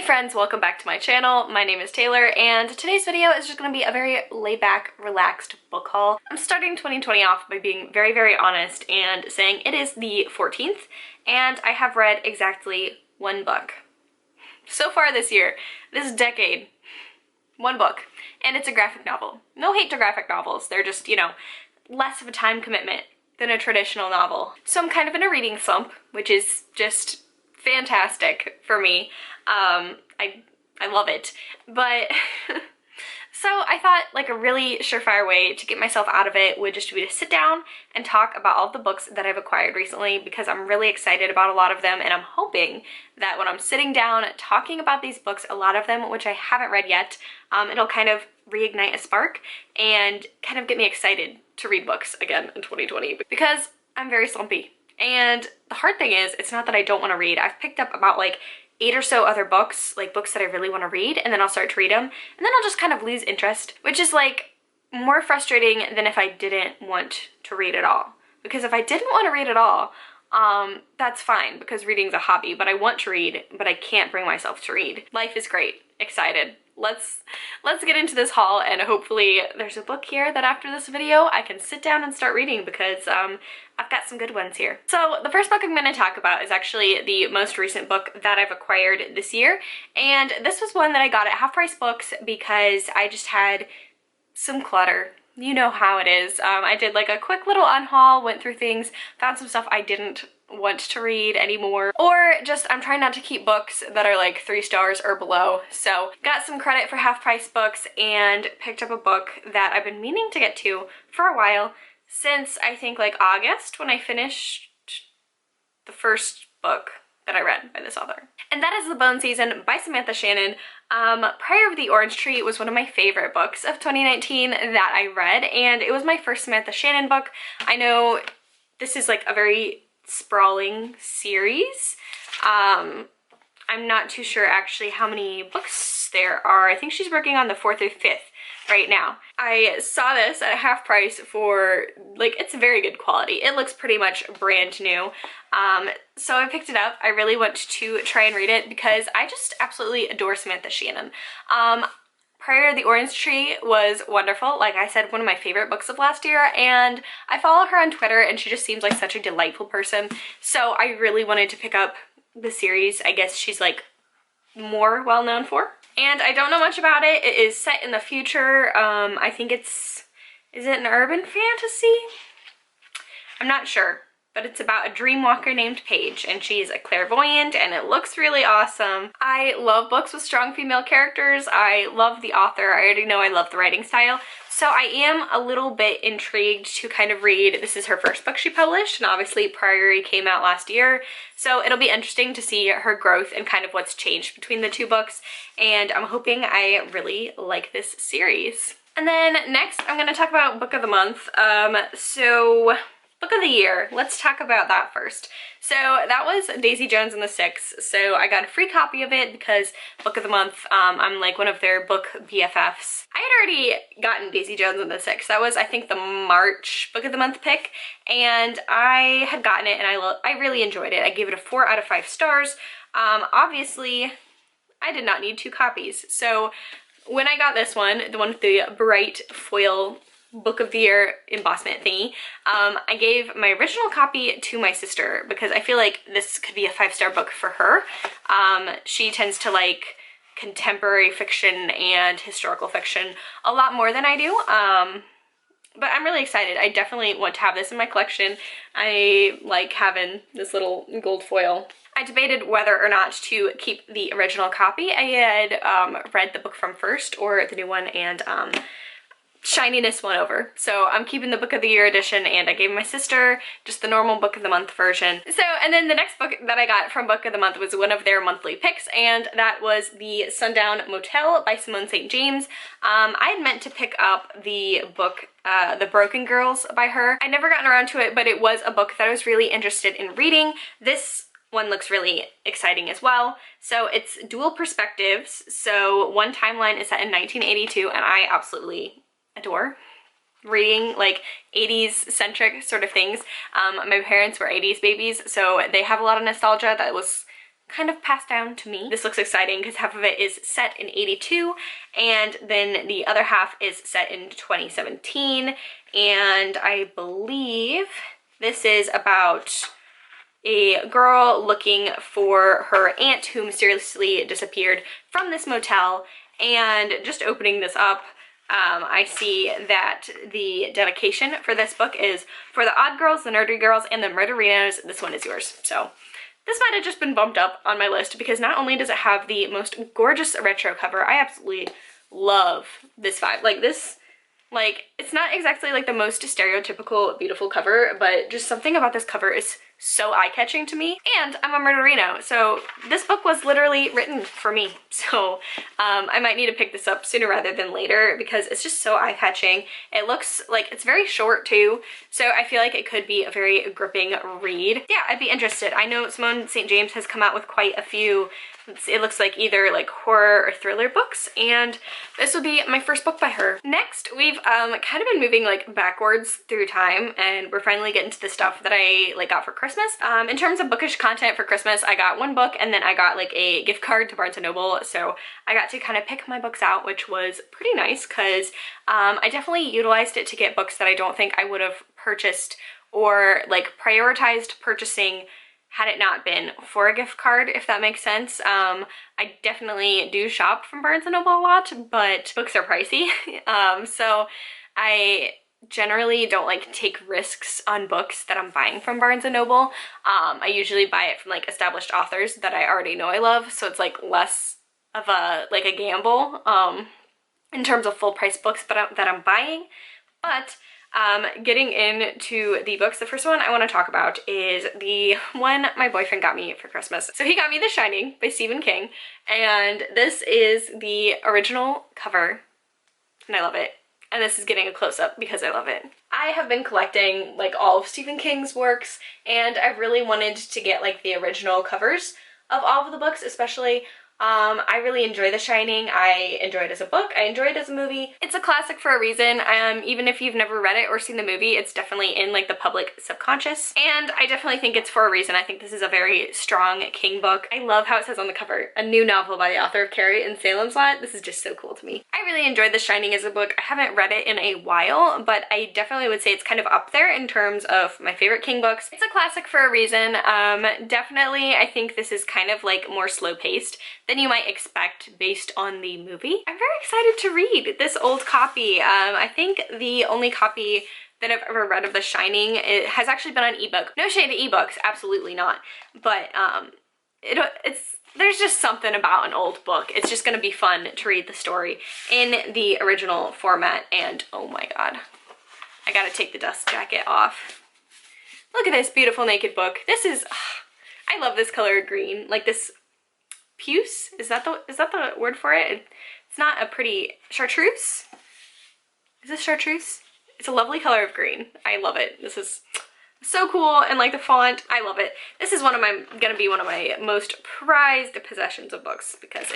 friends, welcome back to my channel. My name is Taylor and today's video is just going to be a very laid back, relaxed book haul. I'm starting 2020 off by being very honest and saying it is the 14th and I have read exactly one book. So far this year, this decade, one book, and it's a graphic novel. No hate to graphic novels, they're just, you know, less of a time commitment than a traditional novel. So I'm kind of in a reading slump, which is just fantastic for me. I love it, but so I thought like a really surefire way to get myself out of it would just be to sit down and talk about all the books that I've acquired recently, because I'm really excited about a lot of them, and I'm hoping that when I'm sitting down talking about these books, a lot of them which I haven't read yet, it'll kind of reignite a spark and kind of get me excited to read books again in 2020, because I'm very slumpy. And the hard thing is, it's not that I don't want to read. I've picked up about like 8 or so other books, like books that I really want to read, and then I'll start to read them, and then I'll just kind of lose interest, which is like more frustrating than if I didn't want to read at all. Because if I didn't want to read at all, that's fine, because reading's a hobby, but I want to read, but I can't bring myself to read. Life is great. Excited. Let's get into this haul, and hopefully there's a book here that after this video I can sit down and start reading, because I've got some good ones here. So the first book I'm going to talk about is actually the most recent book that I've acquired this year, and this was one that I got at Half Price Books because I just had some clutter. You know how it is. I did like a quick little unhaul, went through things, found some stuff I didn't want to read anymore, or just I'm trying not to keep books that are like 3 stars or below. So got some credit for Half Price Books and picked up a book that I've been meaning to get to for a while, since I think like August, when I finished the first book that I read by this author. And that is The Bone Season by Samantha Shannon. Prayer of the Orange Tree was one of my favorite books of 2019 that I read, and it was my first Samantha Shannon book. I know this is like a very sprawling series. I'm not too sure actually how many books there are. I think she's working on the 4th or 5th right now. I saw this at Half Price for, like, it's very good quality. It looks pretty much brand new. So I picked it up. I really want to try and read it because I just absolutely adore Samantha Shannon. Prayer of the Orange Tree was wonderful. Like I said, one of my favorite books of last year, and I follow her on Twitter and she just seems like such a delightful person. So I really wanted to pick up the series I guess she's like more well known for. And I don't know much about it. It is set in the future. I think is it an urban fantasy? I'm not sure. But it's about a dream walker named Paige, and she's a clairvoyant, and it looks really awesome. I love books with strong female characters. I love the author. I already know I love the writing style. So I am a little bit intrigued to kind of read. This is her first book she published, and obviously Priory came out last year. So it'll be interesting to see her growth and kind of what's changed between the 2 books. And I'm hoping I really like this series. And then next I'm going to talk about Book of the Month. Book of the Year, let's talk about that first. So that was Daisy Jones and the Six. So I got a free copy of it because Book of the Month, I'm like one of their book BFFs. I had already gotten Daisy Jones and the Six. That was, I think, the March Book of the Month pick, and I had gotten it and I really enjoyed it. I gave it a 4 out of 5 stars. Obviously, I did not need 2 copies. So when I got this one, the one with the bright foil Book of the Year embossment thingy, I gave my original copy to my sister because I feel like this could be a 5-star book for her. She tends to like contemporary fiction and historical fiction a lot more than I do. But I'm really excited. I definitely want to have this in my collection. I like having this little gold foil. I debated whether or not to keep the original copy. I had read the book from first, or the new one, and shininess won over. So I'm keeping the Book of the Year edition, and I gave my sister just the normal Book of the Month version. So, and then the next book that I got from Book of the Month was one of their monthly picks, and that was The Sundown Motel by Simone St James. I had meant to pick up the book The Broken Girls by her. I never gotten around to it, but it was a book that I was really interested in reading. This one looks really exciting as well. So it's dual perspectives. So one timeline is set in 1982, and I absolutely adore reading like 80s centric sort of things. My parents were 80s babies, so they have a lot of nostalgia that was kind of passed down to me. This looks exciting because half of it is set in 82 and then the other half is set in 2017, and I believe this is about a girl looking for her aunt who mysteriously disappeared from this motel. And just opening this up, I see that the dedication for this book is "For the odd girls, the nerdy girls, and the murder RINOs, this one is yours." So this might have just been bumped up on my list because not only does it have the most gorgeous retro cover, I absolutely love this vibe. Like this, like, it's not exactly like the most stereotypical beautiful cover, but just something about this cover is so eye-catching to me. And I'm a Murder RINO, so this book was literally written for me. So I might need to pick this up sooner rather than later because it's just so eye-catching. It looks like it's very short too, so I feel like it could be a very gripping read. Yeah, I'd be interested. I know Simone St James has come out with quite a few, it looks like either like horror or thriller books, and this will be my first book by her. Next, we've kind of been moving like backwards through time, and we're finally getting to the stuff that I like got for Christmas. In terms of bookish content for Christmas, I got one book and then I got like a gift card to Barnes & Noble, so I got to kind of pick my books out, which was pretty nice because I definitely utilized it to get books that I don't think I would have purchased or like prioritized purchasing had it not been for a gift card, if that makes sense. I definitely do shop from Barnes & Noble a lot, but books are pricey. So I generally don't like take risks on books that I'm buying from Barnes & Noble. I usually buy it from like established authors that I already know I love, so it's like less of a like a gamble in terms of full price books that I'm buying. But getting into the books, the first one I want to talk about is the one my boyfriend got me for Christmas. So he got me The Shining by Stephen King, and this is the original cover, and I love it. And this is getting a close-up because I love it. I have been collecting like all of Stephen King's works, and I really wanted to get like the original covers of all of the books, especially. I really enjoy The Shining. I enjoy it as a book. I enjoy it as a movie. It's a classic for a reason. Even if you've never read it or seen the movie, it's definitely in like the public subconscious. And I definitely think it's for a reason. I think this is a very strong King book. I love how it says on the cover, "A new novel by the author of Carrie and Salem's Lot." This is just so cool to me. I really enjoyed The Shining as a book. I haven't read it in a while, but I definitely would say it's kind of up there in terms of my favorite King books. It's a classic for a reason. Definitely, I think this is kind of like more slow-paced than you might expect based on the movie. I'm very excited to read this old copy. I think the only copy that I've ever read of The Shining, it has actually been on ebook. No shade to ebooks, absolutely not. But there's just something about an old book. It's just gonna be fun to read the story in the original format. And oh my god, I gotta take the dust jacket off. Look at this beautiful naked book. This is, I love this color green, like this puce, is that the word for it? It's not a pretty, chartreuse? Is this chartreuse? It's a lovely color of green. I love it. This is so cool, and like the font, I love it. This is gonna be one of my most prized possessions of books because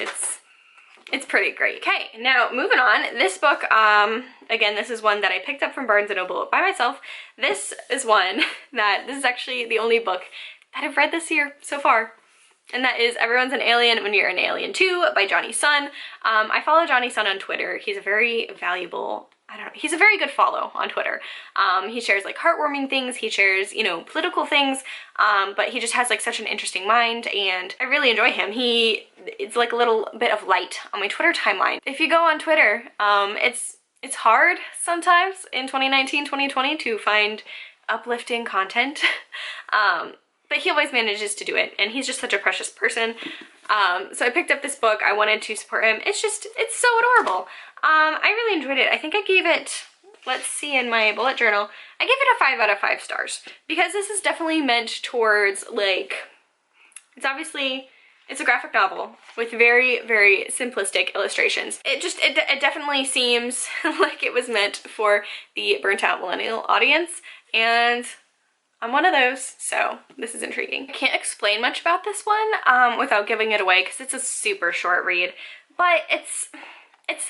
it's pretty great. Okay, now moving on. This book, again, this is one that I picked up from Barnes & Noble by myself. This is actually the only book that I've read this year so far. And that is Everyone's an Alien When You're an Alien Too by Johnny Sun. I follow Johnny Sun on Twitter. He's a very valuable, he's a very good follow on Twitter. He shares like heartwarming things, he shares, you know, political things, but he just has like such an interesting mind, and I really enjoy him. It's like a little bit of light on my Twitter timeline. If you go on Twitter, it's hard sometimes in 2019, 2020 to find uplifting content. But he always manages to do it, and he's just such a precious person. So I picked up this book. I wanted to support him. It's so adorable. I really enjoyed it. I think I gave it, let's see in my bullet journal, I gave it a 5 out of 5 stars because this is definitely meant towards like, it's a graphic novel with very, very simplistic illustrations. It definitely seems like it was meant for the burnt out millennial audience, and I'm one of those, so this is intriguing. I can't explain much about this one without giving it away because it's a super short read, but it's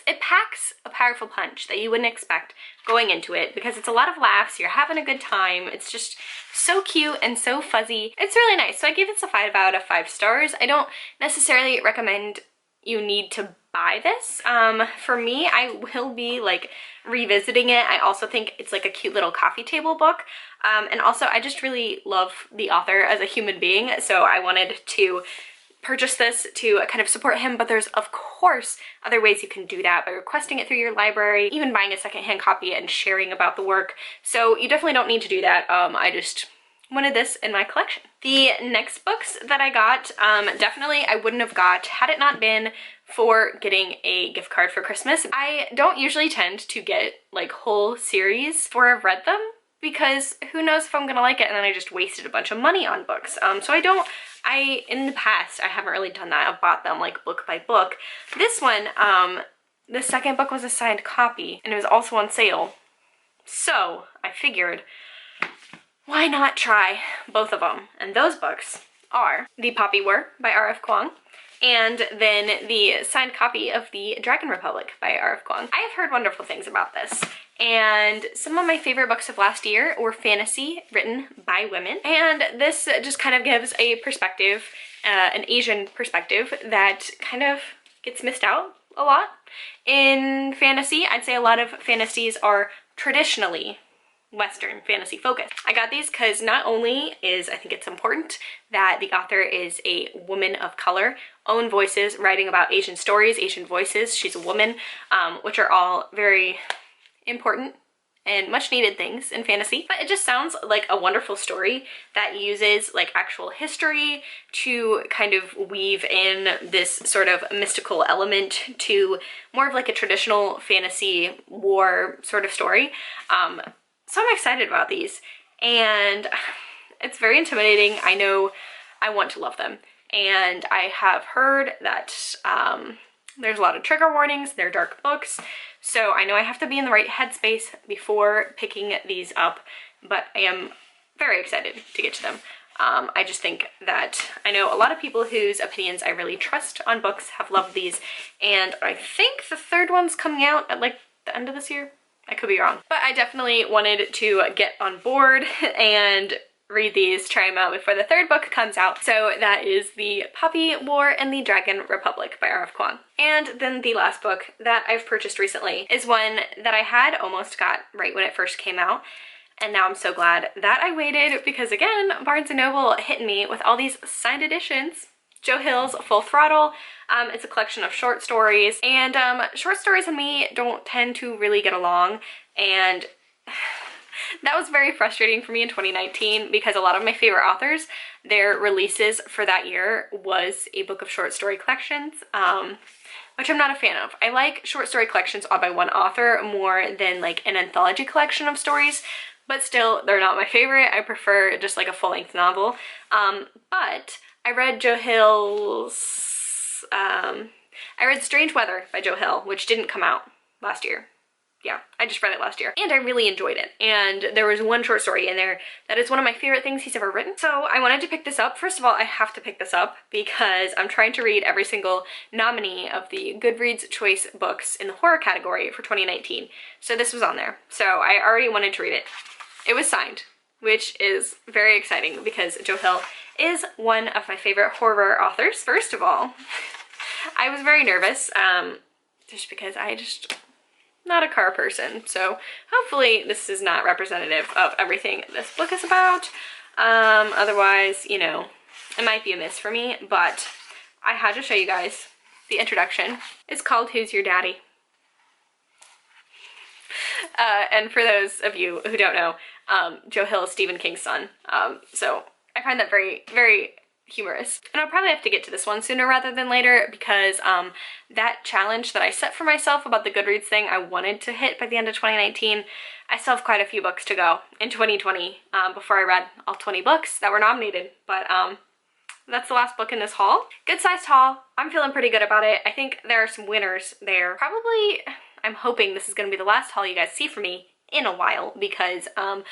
it packs a powerful punch that you wouldn't expect going into it, because it's a lot of laughs, you're having a good time, it's just so cute and so fuzzy. It's really nice. So I gave this a 5 out of 5 stars. I don't necessarily recommend you need to buy this. For me, I will be like revisiting it. I also think it's like a cute little coffee table book. And also I just really love the author as a human being, so I wanted to purchase this to kind of support him. But there's of course other ways you can do that, by requesting it through your library, even buying a secondhand copy and sharing about the work. So you definitely don't need to do that. I just wanted this in my collection. The next books that I got, definitely I wouldn't have got had it not been for getting a gift card for Christmas. I don't usually tend to get like whole series before I've read them, because who knows if I'm gonna like it, and then I just wasted a bunch of money on books. So in the past, I haven't really done that. I've bought them like book by book. This one, the second book was a signed copy, and it was also on sale. So I figured, why not try both of them? And those books are The Poppy War by R.F. Kuang, and then the signed copy of The Dragon Republic by R.F. Kuang. I have heard wonderful things about this, and some of my favorite books of last year were fantasy written by women, and this just kind of gives a perspective, an Asian perspective, that kind of gets missed out a lot in fantasy. I'd say a lot of fantasies are traditionally Western fantasy focus. I got these because not only I think it's important that the author is a woman of color, own voices, writing about Asian stories, Asian voices, she's a woman, which are all very important and much needed things in fantasy, but it just sounds like a wonderful story that uses like actual history to kind of weave in this sort of mystical element to more of like a traditional fantasy war sort of story. So I'm excited about these, and it's very intimidating. I know I want to love them, and I have heard that there's a lot of trigger warnings, they're dark books, so I know I have to be in the right headspace before picking these up, but I am very excited to get to them. I just think that I know a lot of people whose opinions I really trust on books have loved these, and I think the third one's coming out at like the end of this year. I could be wrong, but I definitely wanted to get on board and read these, try them out before the third book comes out. So that is The Poppy War and The Dragon Republic by R.F. Kuang. And then the last book that I've purchased recently is one that I had almost got right when it first came out, and now I'm so glad that I waited, because again, Barnes & Noble hit me with all these signed editions. Joe Hill's Full Throttle. It's a collection of short stories, and short stories and me don't tend to really get along, and that was very frustrating for me in 2019, because a lot of my favorite authors, their releases for that year was a book of short story collections, which I'm not a fan of. I like short story collections all by one author more than like an anthology collection of stories, but still, they're not my favorite. I prefer just like a full-length novel. But I read Joe Hill's, I read Strange Weather by Joe Hill, which didn't come out last year. Yeah, I just read it last year, and I really enjoyed it. And there was one short story in there that is one of my favorite things he's ever written. So I wanted to pick this up. First of all, I have to pick this up because I'm trying to read every single nominee of the Goodreads Choice books in the horror category for 2019. So this was on there. So I already wanted to read it. It was signed, which is very exciting because Joe Hill is one of my favorite horror authors. First of all, I was very nervous, just because not a car person, so hopefully this is not representative of everything this book is about. Otherwise, you know, it might be a miss for me, but I had to show you guys the introduction. It's called Who's Your Daddy? And for those of you who don't know, Joe Hill is Stephen King's son, so I find that very, very humorous. And I'll probably have to get to this one sooner rather than later, because that challenge that I set for myself about the Goodreads thing I wanted to hit by the end of 2019, I still have quite a few books to go in 2020 before I read all 20 books that were nominated. But that's the last book in this haul. Good sized haul. I'm feeling pretty good about it. I think there are some winners there. Probably, I'm hoping this is going to be the last haul you guys see from me in a while because I'm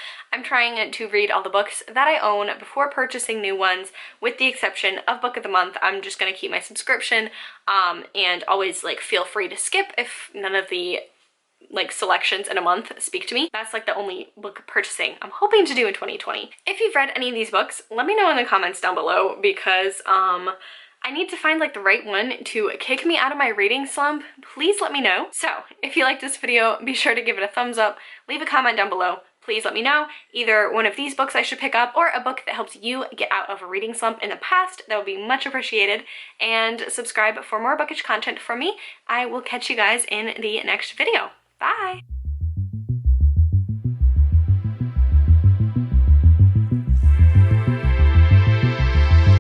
trying to read all the books that I own before purchasing new ones, with the exception of Book of the Month. I'm just gonna keep my subscription and always like feel free to skip if none of the like selections in a month speak to me. That's like the only book purchasing I'm hoping to do in 2020. If you've read any of these books, let me know in the comments down below because I need to find like the right one to kick me out of my reading slump. Please let me know. So if you liked this video, be sure to give it a thumbs up, leave a comment down below. Please let me know either one of these books I should pick up or a book that helps you get out of a reading slump in the past. That would be much appreciated. And subscribe for more bookish content from me. I will catch you guys in the next video. Bye!